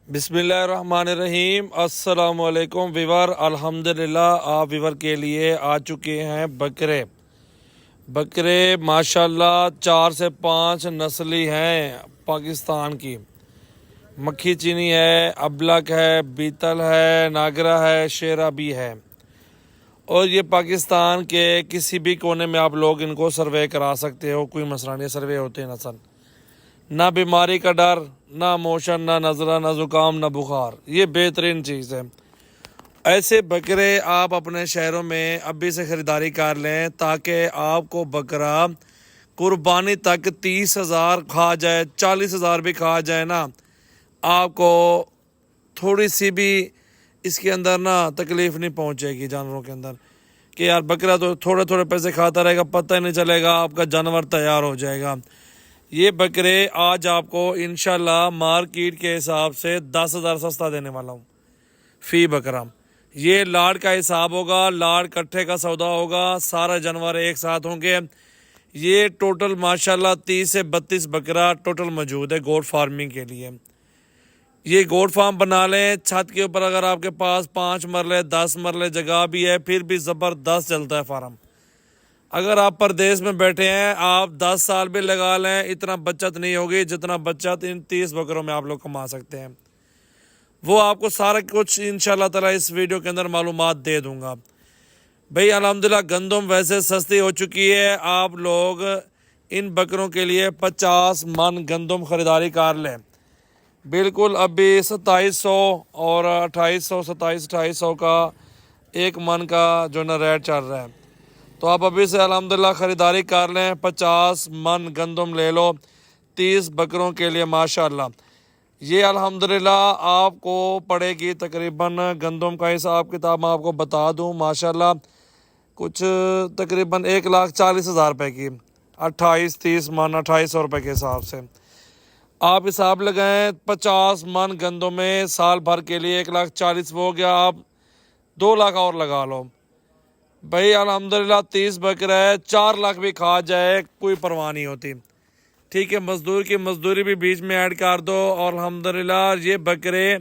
بسم اللہ الرحمن الرحیم۔ السلام علیکم ویور، الحمدللہ آپ ویور کے لیے آ چکے ہیں بکرے ماشاءاللہ 4 سے 5 نسلی ہیں پاکستان کی۔ مکھی چینی ہے، ابلک ہے، بیتل ہے، ناگرا ہے، شیرا بھی ہے، اور یہ پاکستان کے کسی بھی کونے میں آپ لوگ ان کو سروے کرا سکتے ہو، کوئی مسئلہ نہیں۔ سروے ہوتے ہیں نسل، نہ بیماری کا ڈر، نہ موشن، نہ نزلہ، نہ زکام، نہ بخار، یہ بہترین چیز ہے۔ ایسے بکرے آپ اپنے شہروں میں ابھی سے خریداری کر لیں تاکہ آپ کو بکرا قربانی تک 30,000 کھا جائے، 40,000 بھی کھا جائے نا، آپ کو تھوڑی سی بھی اس کے اندر نا تکلیف نہیں پہنچے گی جانوروں کے اندر، کہ یار بکرا تو تھوڑے تھوڑے پیسے کھاتا رہے گا، پتہ ہی نہیں چلے گا، آپ کا جانور تیار ہو جائے گا۔ یہ بکرے آج آپ کو انشاءاللہ مارکیٹ کے حساب سے 10,000 سستا دینے والا ہوں فی بکرا۔ یہ لاڑ کا حساب ہوگا، لاڑ کٹھے کا سودا ہوگا، سارے جانور ایک ساتھ ہوں گے۔ یہ ٹوٹل ماشاءاللہ 30 سے 32 بکرا ٹوٹل موجود ہے گوٹ فارمنگ کے لیے۔ یہ گوٹ فارم بنا لیں، چھت کے اوپر اگر آپ کے پاس 5 مرلے 10 مرلے جگہ بھی ہے پھر بھی زبردست چلتا ہے فارم۔ اگر آپ پردیس میں بیٹھے ہیں، آپ 10 سال بھی لگا لیں، اتنا بچت نہیں ہوگی جتنا بچت ان 30 بکروں میں آپ لوگ کما سکتے ہیں۔ وہ آپ کو سارا کچھ انشاءاللہ تعالی اس ویڈیو کے اندر معلومات دے دوں گا۔ بھئی الحمدللہ گندم ویسے سستی ہو چکی ہے، آپ لوگ ان بکروں کے لیے 50 من گندم خریداری کر لیں۔ بالکل ابھی 2700 اور 2800 کا 1 من کا جو نا ریٹ چل رہا ہے، تو آپ ابھی سے الحمدللہ خریداری کر لیں، 50 من گندم لے لو 30 بکروں کے لیے ماشاءاللہ۔ یہ الحمدللہ آپ کو پڑے گی تقریباً، گندم کا حساب کتاب میں آپ کو بتا دوں ماشاءاللہ، کچھ تقریباً 1,40,000 روپے کی، 28-30 من 2,800 روپے کے حساب سے آپ حساب لگائیں۔ 50 من گندم میں سال بھر کے لیے 1,40,000 ہو گیا، آپ 2 لاکھ اور لگا لو۔ بھئی الحمدللہ 30 بکرا ہے، 4 لاکھ بھی کھا جائے کوئی پرواہ نہیں ہوتی، ٹھیک ہے۔ مزدور کی مزدوری بھی بیچ میں ایڈ کر دو، اور الحمدللہ یہ بکرے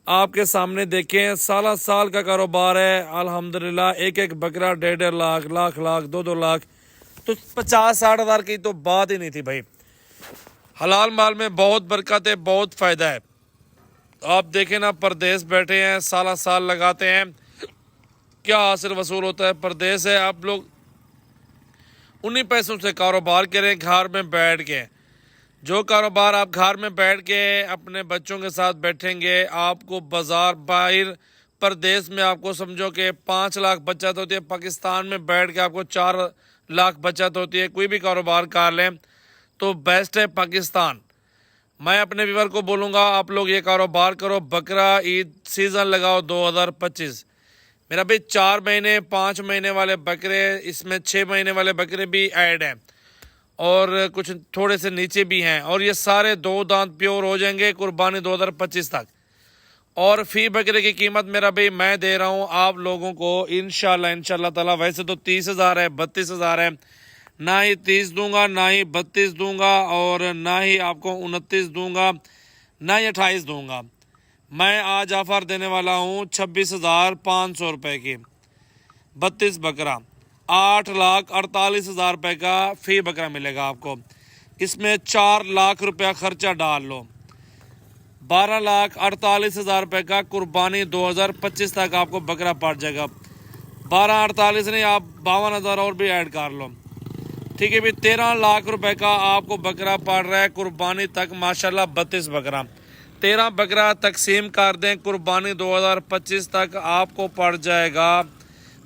آپ کے سامنے دیکھیں، سالہ سال کا کاروبار ہے الحمدللہ۔ ایک بکرا 1.5 لاکھ، لاکھ 2 لاکھ، تو 50-60 ہزار کی تو بات ہی نہیں تھی بھائی۔ حلال مال میں بہت برکت ہے، بہت فائدہ ہے۔ آپ دیکھیں نا، پردیس بیٹھے ہیں، سالہ سال لگاتے ہیں، کیا حاصل وصول ہوتا ہے۔ پردیس ہے، آپ لوگ انہی پیسوں سے کاروبار کریں گھر میں بیٹھ کے۔ جو کاروبار آپ گھر میں بیٹھ کے اپنے بچوں کے ساتھ بیٹھیں گے، آپ کو بازار باہر پردیس میں آپ کو سمجھو کہ 5 لاکھ بچت ہوتی ہے، پاکستان میں بیٹھ کے آپ کو 4 لاکھ بچت ہوتی ہے۔ کوئی بھی کاروبار کر لیں تو بیسٹ ہے پاکستان۔ میں اپنے ویور کو بولوں گا آپ لوگ یہ کاروبار کرو، بکرا عید سیزن لگاؤ 2025۔ میرا بھی 4 مہینے 5 مہینے والے بکرے، اس میں 6 مہینے والے بکرے بھی ایڈ ہیں، اور کچھ تھوڑے سے نیچے بھی ہیں، اور یہ سارے 2 دانت پیور ہو جائیں گے قربانی 2025 تک۔ اور فی بکرے کی قیمت میرا بھی میں دے رہا ہوں آپ لوگوں کو انشاءاللہ تعالی، ویسے تو 30,000 ہے، 32,000 ہے، نہ ہی 30 دوں گا، نہ ہی 32 دوں گا، اور نہ ہی آپ کو 29 دوں گا، نہ ہی 28 دوں گا۔ میں آج آفر دینے والا ہوں 26,500 روپے کی، 32 بکرا، 8,48,000 روپے کا فی بکرا ملے گا آپ کو۔ اس میں 4 لاکھ روپیہ خرچہ ڈال لو، 12,48,000 روپے کا قربانی 2025 تک آپ کو بکرا پڑ جائے گا۔ 12,48 نہیں، آپ 52,000 اور بھی ایڈ کر لو، ٹھیک ہے بھی 13 لاکھ روپے کا آپ کو بکرا پڑ رہا ہے قربانی تک ماشاءاللہ۔ 32 بکرا 13 بکرا تقسیم کر دیں، قربانی 2025 تک آپ کو پڑ جائے گا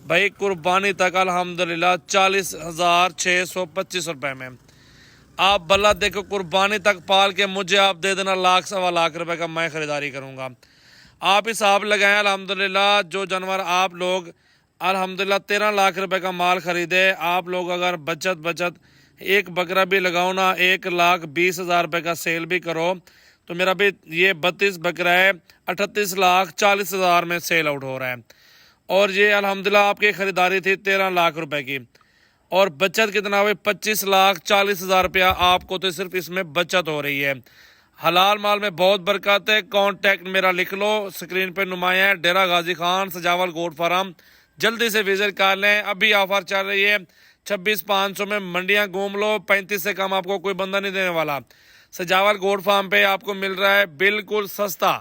بھائی قربانی تک الحمدللہ 40,625 روپے میں۔ آپ بلا دیکھو، قربانی تک پال کے مجھے آپ دے دینا 1,00,000 سوا لاکھ روپے کا، میں خریداری کروں گا۔ آپ حساب لگائیں الحمدللہ، جو جانور آپ لوگ الحمدللہ 13 لاکھ روپے کا مال خریدے، آپ لوگ اگر بچت ایک بکرا بھی لگاؤ نا، 1,20,000 روپے کا سیل بھی کرو، تو میرا بھی یہ 32 بکرا ہے 38,40,000 میں سیل آؤٹ ہو رہا ہے، اور یہ الحمدللہ آپ کی خریداری تھی 13 لاکھ روپے کی، اور بچت کتنا ہوئی 25,40,000 روپیہ آپ کو تو صرف اس میں بچت ہو رہی ہے۔ حلال مال میں بہت برکت ہے. کانٹیکٹ میرا لکھ لو, اسکرین پہ نمایاں ہے. ڈیرا غازی خان سجاول گوٹ فارم, جلدی سے وزٹ کر لیں. ابھی آفر چل رہی ہے 26,500 میں منڈیاں گھوم لو. 35 سے کم آپ کو کوئی بندہ نہیں دینے والا. سجاول گوٹ فارم پہ آپ کو مل رہا ہے بالکل سستا.